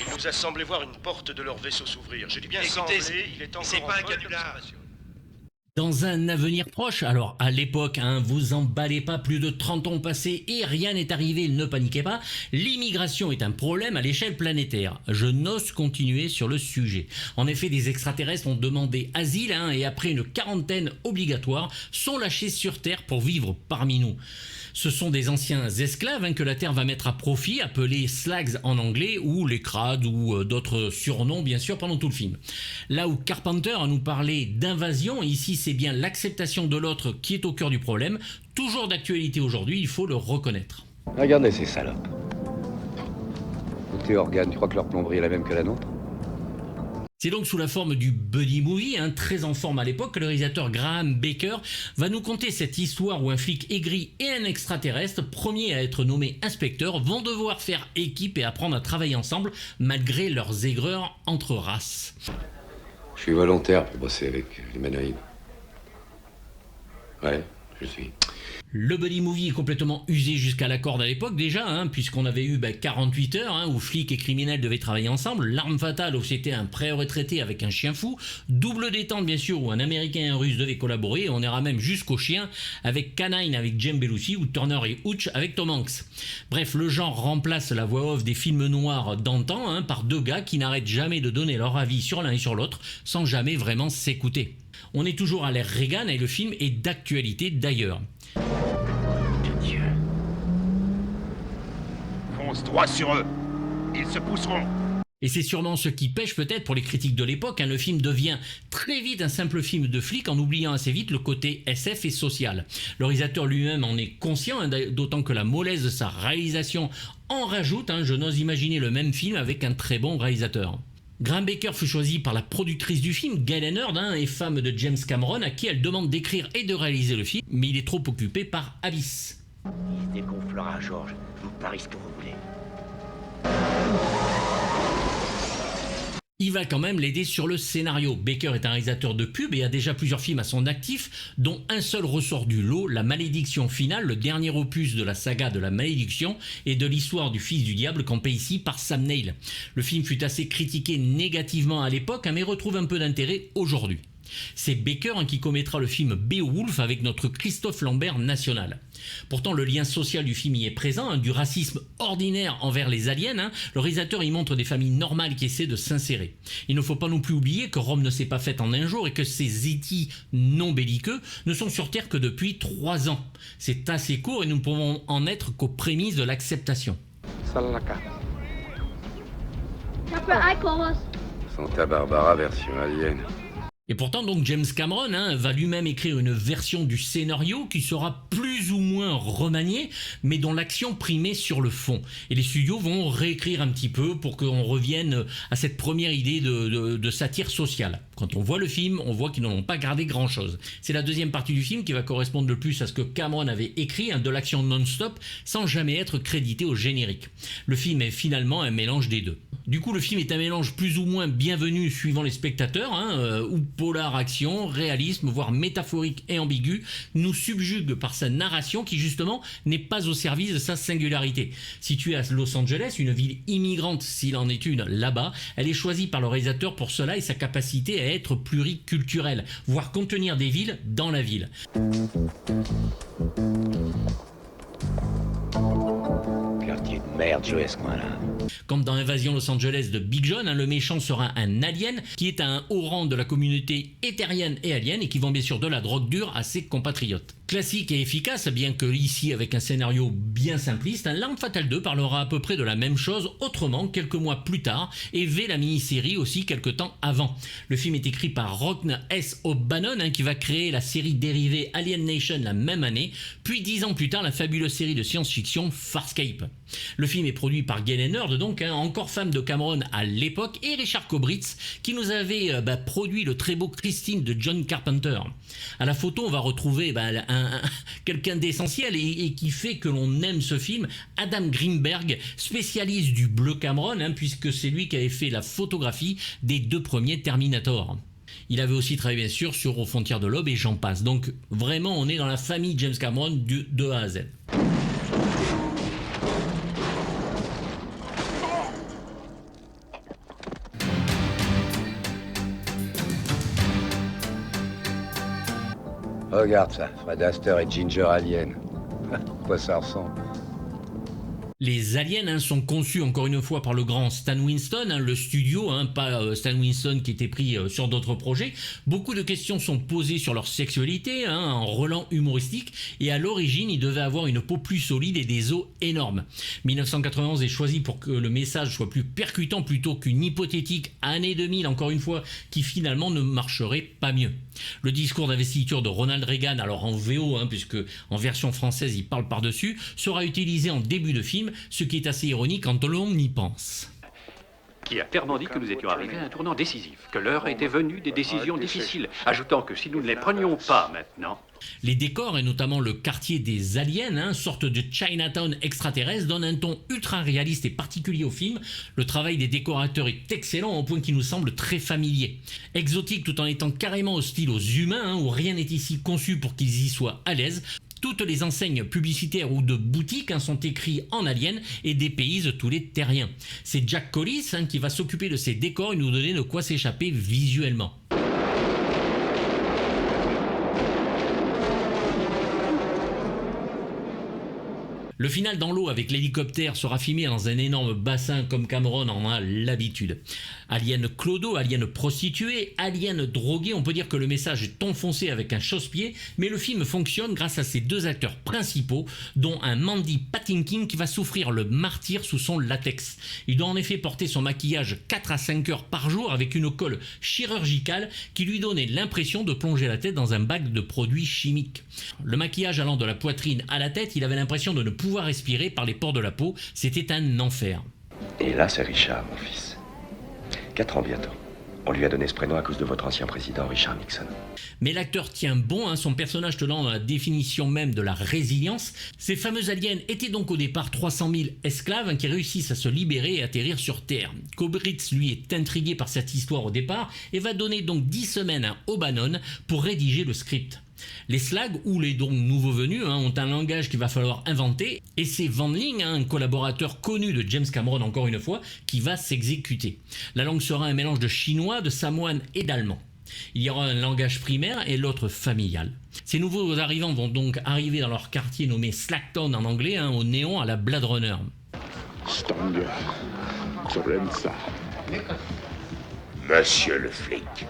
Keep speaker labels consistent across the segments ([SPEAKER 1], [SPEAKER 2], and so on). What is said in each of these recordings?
[SPEAKER 1] Il nous a semblé voir une porte de leur vaisseau s'ouvrir. Je dis bien
[SPEAKER 2] Écoutez,
[SPEAKER 1] semblé, il est encore
[SPEAKER 2] c'est
[SPEAKER 1] en
[SPEAKER 2] pas un
[SPEAKER 1] vol
[SPEAKER 2] canular.
[SPEAKER 1] d'observation.
[SPEAKER 3] Dans un avenir proche, alors à l'époque, vous emballez pas, plus de 30 ans passés et rien n'est arrivé, ne paniquez pas, l'immigration est un problème à l'échelle planétaire. Je n'ose continuer sur le sujet. En effet, des extraterrestres ont demandé asile et après une quarantaine obligatoire, sont lâchés sur Terre pour vivre parmi nous. Ce sont des anciens esclaves que la Terre va mettre à profit, appelés slags en anglais, ou les crades, ou d'autres surnoms bien sûr pendant tout le film. Là où Carpenter nous parlait d'invasion, ici c'est bien l'acceptation de l'autre qui est au cœur du problème, toujours d'actualité aujourd'hui, il faut le reconnaître.
[SPEAKER 4] Regardez ces salopes. Côté organes, tu crois que leur plomberie est la même que la nôtre?
[SPEAKER 3] C'est donc sous la forme du buddy movie, très en forme à l'époque, que le réalisateur Graham Baker va nous conter cette histoire où un flic aigri et un extraterrestre, premier à être nommé inspecteur, vont devoir faire équipe et apprendre à travailler ensemble malgré leurs aigreurs entre races.
[SPEAKER 4] Je suis volontaire pour bosser avec l'humanoïde. Ouais, je suis.
[SPEAKER 3] Le buddy movie est complètement usé jusqu'à la corde à l'époque déjà, puisqu'on avait eu 48 heures où flics et criminels devaient travailler ensemble, L'arme fatale où c'était un pré-retraité avec un chien fou, Double détente bien sûr où un américain et un russe devaient collaborer, et on ira même jusqu'au chien avec Canine avec James Belushi ou Turner et Hooch avec Tom Hanks. Bref, le genre remplace la voix off des films noirs d'antan par deux gars qui n'arrêtent jamais de donner leur avis sur l'un et sur l'autre sans jamais vraiment s'écouter. On est toujours à l'ère Reagan et le film est d'actualité d'ailleurs.
[SPEAKER 2] Dieu. Fonce droit sur eux. Ils se pousseront.
[SPEAKER 3] Et c'est sûrement ce qui pêche peut-être pour les critiques de l'époque. Le film devient très vite un simple film de flic en oubliant assez vite le côté SF et social. Le réalisateur lui-même en est conscient, d'autant que la mollesse de sa réalisation en rajoute. Je n'ose imaginer le même film avec un très bon réalisateur. Graham Baker fut choisi par la productrice du film, Gail Hennard, et femme de James Cameron, à qui elle demande d'écrire et de réaliser le film, mais il est trop occupé par Abyss.
[SPEAKER 2] Il se dégonflera, George. Vous pariez ce que vous voulez.
[SPEAKER 3] Il va quand même l'aider sur le scénario. Baker est un réalisateur de pub et a déjà plusieurs films à son actif, dont un seul ressort du lot, La Malédiction finale, le dernier opus de la saga de la Malédiction et de l'histoire du fils du diable campé ici par Sam Neill. Le film fut assez critiqué négativement à l'époque, mais retrouve un peu d'intérêt aujourd'hui. C'est Baker qui commettra le film Beowulf avec notre Christophe Lambert national. Pourtant, le lien social du film y est présent, du racisme ordinaire envers les aliens. Le réalisateur y montre des familles normales qui essaient de s'insérer. Il ne faut pas non plus oublier que Rome ne s'est pas faite en un jour et que ces étis non belliqueux ne sont sur Terre que depuis 3 ans. C'est assez court et nous ne pouvons en être qu'aux prémices de l'acceptation.
[SPEAKER 4] Salaka.
[SPEAKER 5] Capra
[SPEAKER 4] Santa Barbara version alien.
[SPEAKER 3] Et pourtant donc James Cameron va lui-même écrire une version du scénario qui sera plus ou moins remaniée, mais dont l'action primait sur le fond. Et les studios vont réécrire un petit peu pour qu'on revienne à cette première idée de satire sociale. Quand on voit le film, on voit qu'ils n'en ont pas gardé grand-chose. C'est la deuxième partie du film qui va correspondre le plus à ce que Cameron avait écrit, de l'action non-stop, sans jamais être crédité au générique. Le film est finalement un mélange des deux. Du coup, le film est un mélange plus ou moins bienvenu suivant les spectateurs, où polar action, réalisme, voire métaphorique et ambigu, nous subjugue par sa narration qui justement n'est pas au service de sa singularité. Située à Los Angeles, une ville immigrante s'il en est une là-bas, elle est choisie par le réalisateur pour cela et sa capacité à être pluriculturelle, voire contenir des villes dans la ville.
[SPEAKER 2] Quartier de merde, Joe, ce coin-là.
[SPEAKER 3] Comme dans Invasion Los Angeles de Big John, le méchant sera un alien qui est à un haut rang de la communauté éthérienne et alien et qui vend bien sûr de la drogue dure à ses compatriotes. Classique et efficace, bien que ici avec un scénario bien simpliste, L'Arme fatale 2 parlera à peu près de la même chose autrement quelques mois plus tard et V la mini-série aussi quelques temps avant. Le film est écrit par Rockne S. O'Bannon qui va créer la série dérivée Alien Nation la même année, puis 10 ans plus tard la fabuleuse série de science-fiction Farscape. Le film est produit par Gail Hennard, donc encore femme de Cameron à l'époque, et Richard Kobritz qui nous avait produit le très beau Christine de John Carpenter. À la photo, on va retrouver quelqu'un d'essentiel et qui fait que l'on aime ce film, Adam Greenberg, spécialiste du bleu Cameron, puisque c'est lui qui avait fait la photographie des 2 premiers Terminator. Il avait aussi travaillé bien sûr sur Aux frontières de l'aube et j'en passe. Donc vraiment, on est dans la famille James Cameron de A à Z.
[SPEAKER 4] Regarde ça, Fred Astaire et Ginger Alien. À quoi ça ressemble?
[SPEAKER 3] Les aliens sont conçus encore une fois par le grand Stan Winston, le studio, pas Stan Winston qui était pris sur d'autres projets. Beaucoup de questions sont posées sur leur sexualité, en relent humoristique, et à l'origine ils devaient avoir une peau plus solide et des os énormes. 1991 est choisi pour que le message soit plus percutant plutôt qu'une hypothétique année 2000, encore une fois, qui finalement ne marcherait pas mieux. Le discours d'investiture de Ronald Reagan, alors en VO, puisque en version française il parle par-dessus, sera utilisé en début de film, ce qui est assez ironique quand l'on y pense.
[SPEAKER 5] Qui a clairement dit que nous étions arrivés à un tournant décisif, que l'heure était venue des décisions difficiles, ajoutant que si nous ne les prenions pas maintenant...
[SPEAKER 3] Les décors, et notamment le quartier des aliens, sorte de Chinatown extraterrestre, donnent un ton ultra réaliste et particulier au film. Le travail des décorateurs est excellent au point qu'il nous semble très familier. Exotique tout en étant carrément hostile aux humains, où rien n'est ici conçu pour qu'ils y soient à l'aise. Toutes les enseignes publicitaires ou de boutiques sont écrites en alien et dépaysent tous les terriens. C'est Jack Collis qui va s'occuper de ces décors et nous donner de quoi s'échapper visuellement. Le final dans l'eau avec l'hélicoptère sera filmé dans un énorme bassin comme Cameron en a l'habitude. Alien clodo, alien prostituée, alien drogué, on peut dire que le message est enfoncé avec un chausse-pied, mais le film fonctionne grâce à ses deux acteurs principaux, dont un Mandy Patinkin qui va souffrir le martyre sous son latex. Il doit en effet porter son maquillage 4 à 5 heures par jour avec une colle chirurgicale qui lui donnait l'impression de plonger la tête dans un bac de produits chimiques. Le maquillage allant de la poitrine à la tête, il avait l'impression de ne pouvoir respirer par les pores de la peau, c'était un enfer.
[SPEAKER 2] Et là, c'est Richard, mon fils. 4 ans bientôt. On lui a donné ce prénom à cause de votre ancien président, Richard Nixon.
[SPEAKER 3] Mais l'acteur tient bon, son personnage tenant dans la définition même de la résilience. Ces fameux aliens étaient donc au départ 300 000 esclaves qui réussissent à se libérer et atterrir sur Terre. Kubrick, lui, est intrigué par cette histoire au départ et va donner donc 10 semaines à O'Bannon pour rédiger le script. Les slags, ou les donc nouveaux venus, ont un langage qu'il va falloir inventer, et c'est Van Ling, un collaborateur connu de James Cameron encore une fois, qui va s'exécuter. La langue sera un mélange de chinois, de samoan et d'allemand. Il y aura un langage primaire et l'autre familial. Ces nouveaux arrivants vont donc arriver dans leur quartier nommé Slacktown en anglais, au néon à la Blade Runner.
[SPEAKER 6] Stang, j'aime ça.
[SPEAKER 2] Monsieur le flic.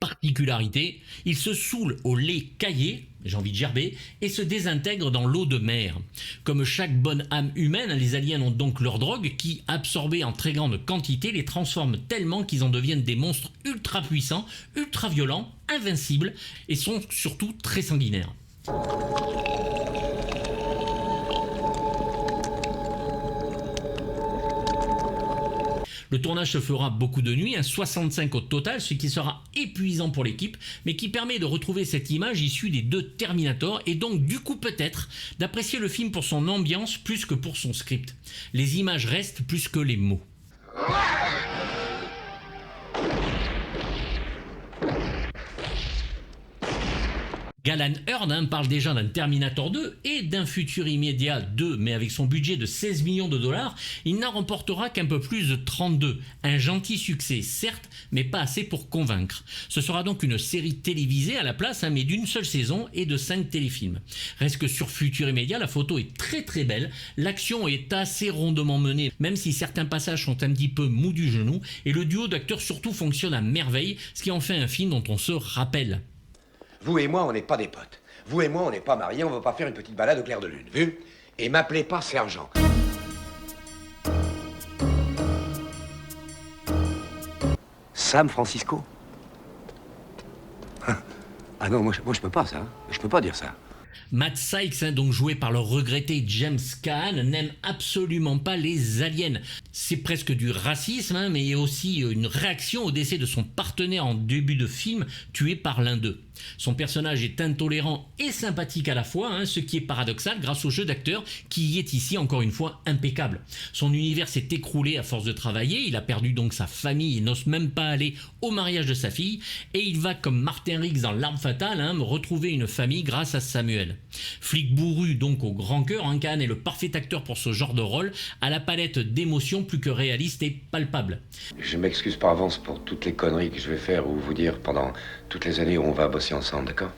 [SPEAKER 3] Particularité, ils se saoulent au lait caillé, j'ai envie de gerber, et se désintègrent dans l'eau de mer. Comme chaque bonne âme humaine, les aliens ont donc leur drogue qui, absorbée en très grande quantité, les transforme tellement qu'ils en deviennent des monstres ultra puissants, ultra violents, invincibles, et sont surtout très sanguinaires. Le tournage se fera beaucoup de nuits, 65 au total, ce qui sera épuisant pour l'équipe, mais qui permet de retrouver cette image issue des 2 Terminator et donc du coup peut-être d'apprécier le film pour son ambiance plus que pour son script. Les images restent plus que les mots. Galan Hurd parle déjà d'un Terminator 2 et d'un futur immédiat 2, mais avec son budget de 16 millions de dollars, il n'en remportera qu'un peu plus de 32. Un gentil succès, certes, mais pas assez pour convaincre. Ce sera donc une série télévisée à la place, mais d'une seule saison et de 5 téléfilms. Reste que sur futur immédiat, la photo est très très belle, l'action est assez rondement menée, même si certains passages sont un petit peu mous du genou, et le duo d'acteurs surtout fonctionne à merveille, ce qui en fait un film dont on se rappelle.
[SPEAKER 2] Vous et moi, on n'est pas des potes. Vous et moi, on n'est pas mariés, on va pas faire une petite balade au clair de lune, vu? Et m'appelez pas sergent. Sam Francisco? Ah non, moi je peux pas ça. Je peux pas dire ça.
[SPEAKER 3] Matt Sykes, donc joué par le regretté James Caan, n'aime absolument pas les aliens. C'est presque du racisme, mais aussi une réaction au décès de son partenaire en début de film, tué par l'un d'eux. Son personnage est intolérant et sympathique à la fois, ce qui est paradoxal grâce au jeu d'acteur qui y est ici encore une fois impeccable. Son univers s'est écroulé à force de travailler, il a perdu donc sa famille, il n'ose même pas aller au mariage de sa fille, et il va comme Martin Riggs dans L'Arme Fatale, retrouver une famille grâce à Samuel. Flic bourru donc au grand cœur, Caan est le parfait acteur pour ce genre de rôle, à la palette d'émotions plus que réaliste et palpable.
[SPEAKER 2] Je m'excuse par avance pour toutes les conneries que je vais faire ou vous dire pendant toutes les années où on va bosser ensemble, d'accord?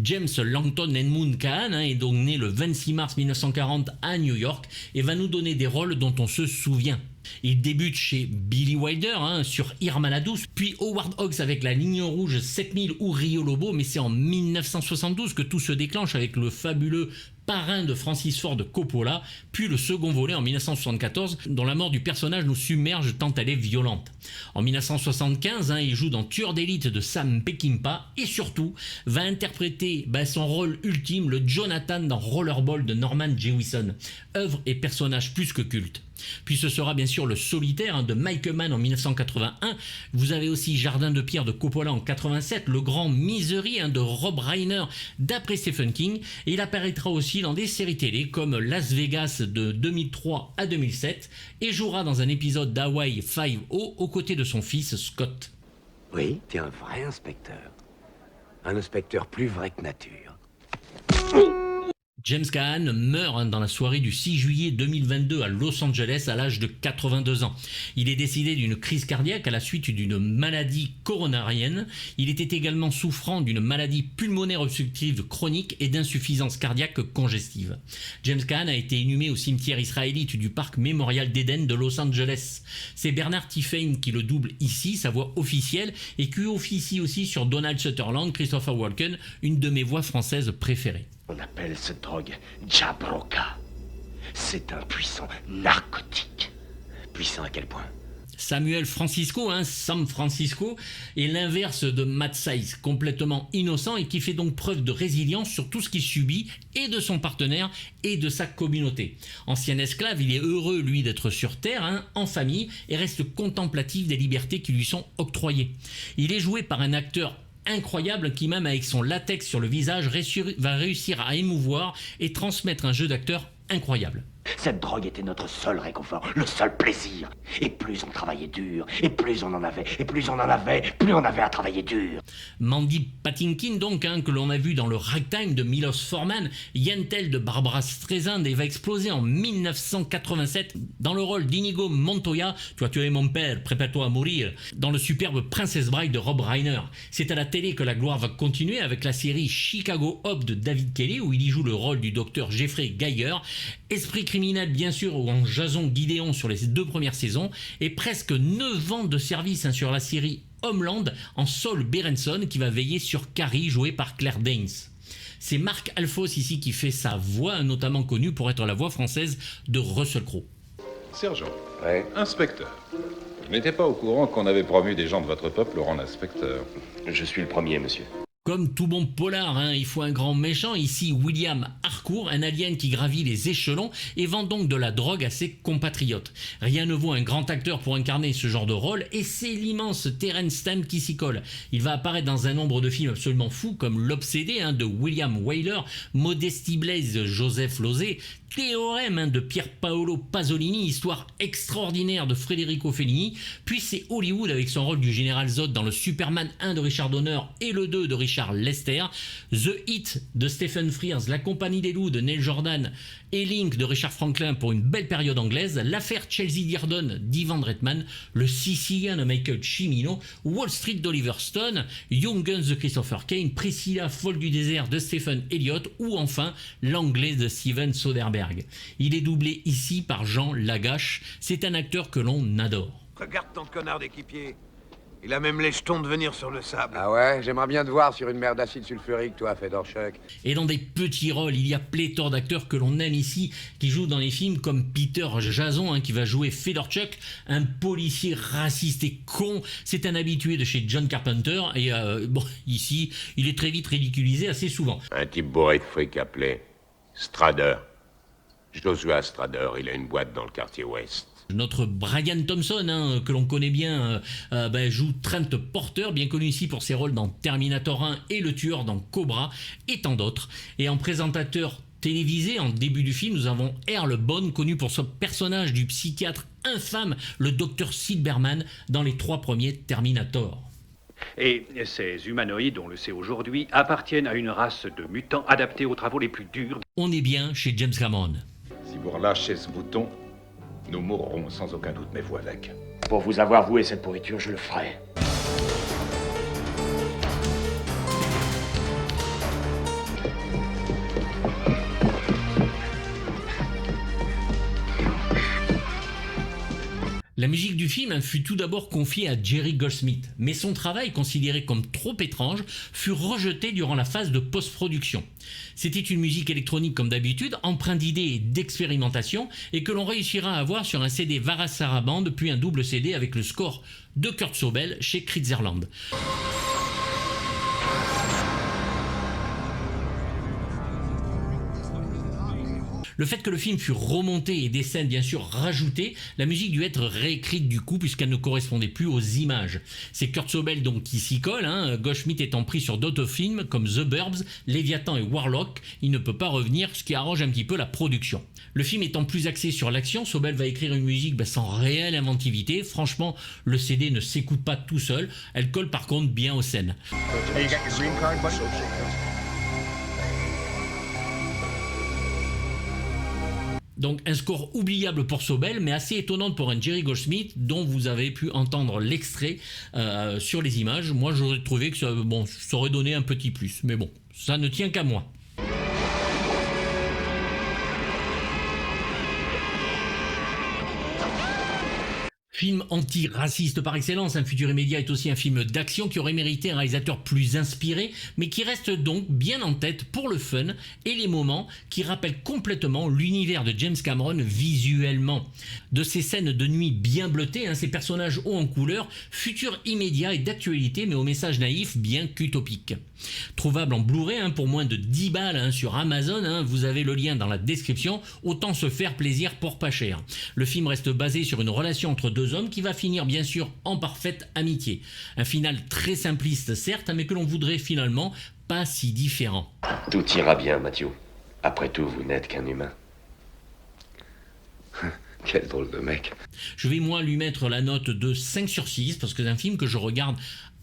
[SPEAKER 3] James Langton Edmund Caan est donc né le 26 mars 1940 à New York et va nous donner des rôles dont on se souvient. Il débute chez Billy Wilder sur Irma la Douce, puis Howard Hawks avec La Ligne Rouge 7000 ou Rio Lobo, mais c'est en 1972 que tout se déclenche avec le fabuleux Parrain de Francis Ford Coppola, puis le second volet en 1974, dont la mort du personnage nous submerge tant elle est violente. En 1975, il joue dans Tueur d'élite de Sam Peckinpah et surtout va interpréter son rôle ultime, le Jonathan dans Rollerball de Norman Jewison, œuvre et personnage plus que culte. Puis ce sera bien sûr Le Solitaire de Mike Mann en 1981. Vous avez aussi Jardin de pierre de Coppola en 87, Le Grand Misery de Rob Reiner d'après Stephen King, et il apparaîtra aussi dans des séries télé comme Las Vegas de 2003 à 2007 et jouera dans un épisode d'Hawaii 5-0 aux côtés de son fils Scott.
[SPEAKER 2] Oui, t'es un vrai inspecteur. Un inspecteur plus vrai que nature.
[SPEAKER 3] James Caan meurt dans la soirée du 6 juillet 2022 à Los Angeles à l'âge de 82 ans. Il est décédé d'une crise cardiaque à la suite d'une maladie coronarienne. Il était également souffrant d'une maladie pulmonaire obstructive chronique et d'insuffisance cardiaque congestive. James Caan a été inhumé au cimetière israélite du parc mémorial d'Éden de Los Angeles. C'est Bernard Tiffany qui le double ici, sa voix officielle, et qui officie aussi sur Donald Sutherland, Christopher Walken, une de mes voix françaises préférées.
[SPEAKER 1] On appelle cette drogue Jabroka. C'est un puissant narcotique.
[SPEAKER 2] Puissant à quel point?
[SPEAKER 3] Samuel Francisco, Sam Francisco, est l'inverse de Matt Size, complètement innocent et qui fait donc preuve de résilience sur tout ce qu'il subit et de son partenaire et de sa communauté. Ancien esclave, il est heureux lui d'être sur Terre, en famille, et reste contemplatif des libertés qui lui sont octroyées. Il est joué par un acteur incroyable qui, même avec son latex sur le visage, va réussir à émouvoir et transmettre un jeu d'acteur incroyable.
[SPEAKER 7] Cette drogue était notre seul réconfort, le seul plaisir. Et plus on travaillait dur, et plus on en avait, et plus on en avait, plus on avait à travailler dur.
[SPEAKER 3] Mandy Patinkin donc, que l'on a vu dans le Ragtime de Milos Forman, Yentl de Barbara Streisand, et va exploser en 1987 dans le rôle d'Inigo Montoya, Tu as tué mon père, prépare-toi à mourir, dans le superbe Princess Bride de Rob Reiner. C'est à la télé que la gloire va continuer avec la série Chicago Hope de David Kelly, où il y joue le rôle du docteur Jeffrey Geiger, Esprit criminel bien sûr, ou en Jason Guidéon sur les 2 premières saisons, et presque 9 ans de service sur la série Homeland en Saul Berenson qui va veiller sur Carrie jouée par Claire Danes. C'est Marc Alphos ici qui fait sa voix, notamment connue pour être la voix française de Russell Crowe.
[SPEAKER 8] Sergent,
[SPEAKER 4] Ouais.
[SPEAKER 8] inspecteur, je n'étais pas au courant qu'on avait promu des gens de votre peuple au rang d'inspecteur.
[SPEAKER 1] Je suis le premier, monsieur.
[SPEAKER 3] Comme tout bon polar, il faut un grand méchant. Ici, William Harcourt, un alien qui gravit les échelons et vend donc de la drogue à ses compatriotes. Rien ne vaut un grand acteur pour incarner ce genre de rôle, et c'est l'immense Terence Stamp qui s'y colle. Il va apparaître dans un nombre de films absolument fous comme L'Obsédé de William Wyler, Modesty Blaise, Joseph Losey, Théorème de Pier Paolo Pasolini, histoire extraordinaire de Federico Fellini, puis c'est Hollywood avec son rôle du général Zod dans le Superman 1 de Richard Donner et le 2 de Richard Lester, The Hit de Stephen Frears, La Compagnie des Loups de Neil Jordan et Link de Richard Franklin pour une belle période anglaise, L'Affaire Chelsea Dearden d'Ivan Reitman, Le Sicilien de Michael Cimino, Wall Street d'Oliver Stone, Young Guns de Christopher Kane, Priscilla folle du désert de Stephen Elliott ou enfin L'Anglais de Steven Soderbergh. Il est doublé ici par Jean Lagache, c'est un acteur que l'on adore.
[SPEAKER 9] Regarde ton connard d'équipier. Il a même les jetons de venir sur le sable.
[SPEAKER 2] Ah ouais, j'aimerais bien te voir sur une mer d'acide sulfurique, toi, Fedorchuk.
[SPEAKER 3] Et dans des petits rôles, il y a pléthore d'acteurs que l'on aime ici, qui jouent dans les films comme Peter Jason, qui va jouer Fedorchuk, un policier raciste et con. C'est un habitué de chez John Carpenter, et ici, il est très vite ridiculisé assez souvent.
[SPEAKER 10] Un type bourré de fric appelé Strader. Joshua Strader, il a une boîte dans le quartier ouest.
[SPEAKER 3] Notre Brian Thompson, que l'on connaît bien, joue Trent Porter, bien connu ici pour ses rôles dans Terminator 1 et Le Tueur dans Cobra, et tant d'autres. Et en présentateur télévisé, en début du film, nous avons Earl Bond, connu pour son personnage du psychiatre infâme, le Dr Silberman, dans les 3 premiers Terminator.
[SPEAKER 5] Et ces humanoïdes, on le sait aujourd'hui, appartiennent à une race de mutants adaptés aux travaux les plus durs.
[SPEAKER 3] On est bien chez James Cameron.
[SPEAKER 8] Si vous relâchez ce bouton, nous mourrons sans aucun doute, mais vous avec.
[SPEAKER 7] Pour vous avoir voué cette pourriture, je le ferai.
[SPEAKER 3] La musique du film fut tout d'abord confiée à Jerry Goldsmith, mais son travail, considéré comme trop étrange, fut rejeté durant la phase de post-production. C'était une musique électronique comme d'habitude, empreinte d'idées et d'expérimentation, et que l'on réussira à avoir sur un CD Varas Saraband, puis un double CD avec le score de Kurt Sobel chez Kritzerland. Le fait que le film fut remonté et des scènes bien sûr rajoutées, la musique dut être réécrite du coup puisqu'elle ne correspondait plus aux images. C'est Kurt Sobel donc qui s'y colle, Goldschmidt étant pris sur d'autres films comme The Burbs, Léviathan et Warlock, il ne peut pas revenir, ce qui arrange un petit peu la production. Le film étant plus axé sur l'action, Sobel va écrire une musique sans réelle inventivité. Franchement, le CD ne s'écoute pas tout seul, elle colle par contre bien aux scènes. Donc un score oubliable pour Sobel, mais assez étonnant pour un Jerry Goldsmith dont vous avez pu entendre l'extrait sur les images. Moi j'aurais trouvé que ça aurait donné un petit plus, mais bon, ça ne tient qu'à moi. Film anti-raciste par excellence, Un futur immédiat est aussi un film d'action qui aurait mérité un réalisateur plus inspiré, mais qui reste donc bien en tête pour le fun et les moments qui rappellent complètement l'univers de James Cameron visuellement. De ces scènes de nuit bien bleutées, ces personnages hauts en couleur, futur immédiat et d'actualité, mais au message naïf bien qu'utopique. Trouvable en Blu-ray pour moins de 10 balles sur Amazon, vous avez le lien dans la description, autant se faire plaisir pour pas cher. Le film reste basé sur une relation entre deux hommes qui va finir bien sûr en parfaite amitié. Un final très simpliste certes, mais que l'on voudrait finalement pas si différent.
[SPEAKER 7] Tout ira bien, Mathieu. Après tout, vous n'êtes qu'un humain.
[SPEAKER 4] Quel drôle de mec.
[SPEAKER 3] Je vais moi lui mettre la note de 5 sur 6 parce que c'est un film que je regarde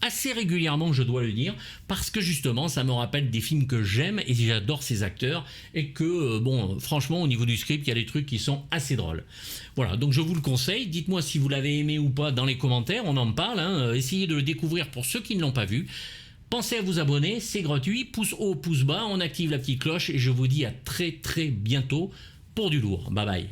[SPEAKER 3] assez régulièrement, je dois le dire, parce que justement ça me rappelle des films que j'aime et j'adore ces acteurs et que franchement au niveau du script il y a des trucs qui sont assez drôles. Voilà, donc je vous le conseille, dites-moi si vous l'avez aimé ou pas dans les commentaires, on en parle, essayez de le découvrir pour ceux qui ne l'ont pas vu. Pensez à vous abonner, c'est gratuit, pouce haut, pouce bas, on active la petite cloche et je vous dis à très très bientôt pour du lourd. Bye bye.